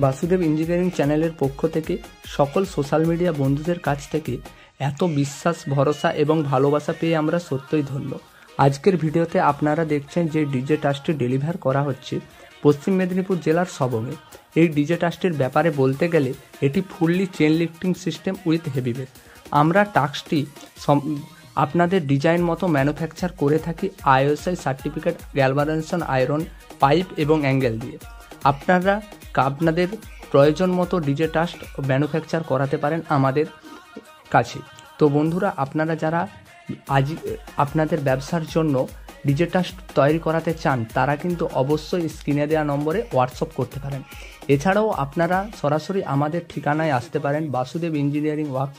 Basudeb engineering চ্যানেলের পক্ষ থেকে সকল সোশ্যাল মিডিয়া বন্ধুদের কাছ থেকে এত বিশ্বাস, ভরসা এবং ভালোবাসা পেয়ে আমরা সত্যই ধন্য। আজকের ভিডিওতে আপনারা দেখছেন যে ডিজে টাস্কটি ডেলিভার করা হচ্ছে পশ্চিম মেদিনীপুর জেলার সবংয়ে। এই ডিজে টাস্কটির ব্যাপারে বলতে গেলে এটি fully chain lifting system with heavy base. আমরা টাস্কটি আপনাদের ডিজাইন মতো ম্যানুফ্যাকচার করে থাকি ISI certificate galvanisation iron pipe এবং অ্যাঙ্গেল দিয়ে। আপনারা আপনাদের প্রয়োজন মতো ডিজে টাস্ক ম্যানুফ্যাকচার করাতে পারেন আমাদের কাছে। তো বন্ধুরা, আপনারা যারা আজ আপনাদের ব্যবসার জন্য ডিজে টাস্ক তৈরি করাতে চান তারা কিন্তু অবশ্যই স্ক্রিনে দেওয়া নম্বরে হোয়াটসঅ্যাপ করতে পারেন। এছাড়াও আপনারা সরাসরি আমাদের ঠিকানায় আসতে পারেন, বাসুদেব ইঞ্জিনিয়ারিং ওয়ার্কস,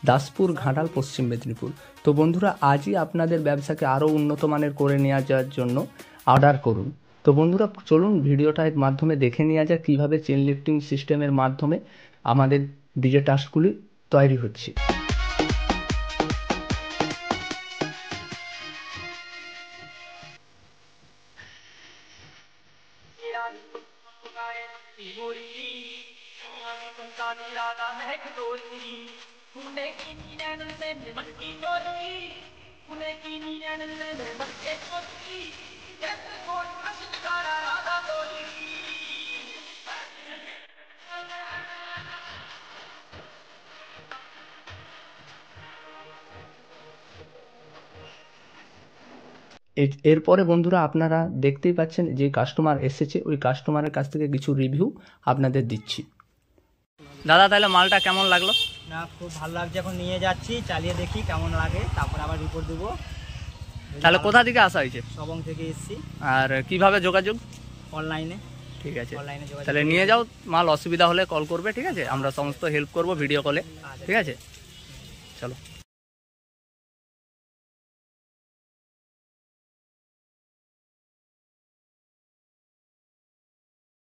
দাসপুর, ঘাটাল, পশ্চিম মেদিনীপুর। তো বন্ধুরা, আজই আপনাদের ব্যবসাকে আরও উন্নত মানের করে নেওয়া যাওয়ার জন্য অর্ডার করুন। তো বন্ধুরা, চলুন ভিডিওটার মাধ্যমে দেখে নেওয়া যায় কীভাবে চেন লিফটিং সিস্টেমের মাধ্যমে আমাদের ডিজে টাস্কগুলি তৈরি হচ্ছে। এরপরে বন্ধুরা, আপনারা দেখতেই পাচ্ছেন যে কাস্টমার এসেছে, ওই কাস্টমারের কাছ থেকে কিছু রিভিউ আপনাদের দিচ্ছি। দাদা, তাহলে মালটা কেমন লাগলো? না, খুব ভালো লাগছে। এখন নিয়ে যাচ্ছি, চালিয়ে দেখি কেমন লাগে, তারপর আবার রিপোর্ট দেবো। তাহলে কোথা থেকে আসা হয়েছে? সবং থেকে এসেছি। আর কিভাবে যোগাযোগ? অনলাইনে। ঠিক আছে, অনলাইনে যোগাযোগ। তাহলে নিয়ে যাও, মাল অসুবিধা হলে কল করবে, ঠিক আছে? আমরা সমস্ত হেল্প করব ভিডিও কলে, ঠিক আছে? চলো।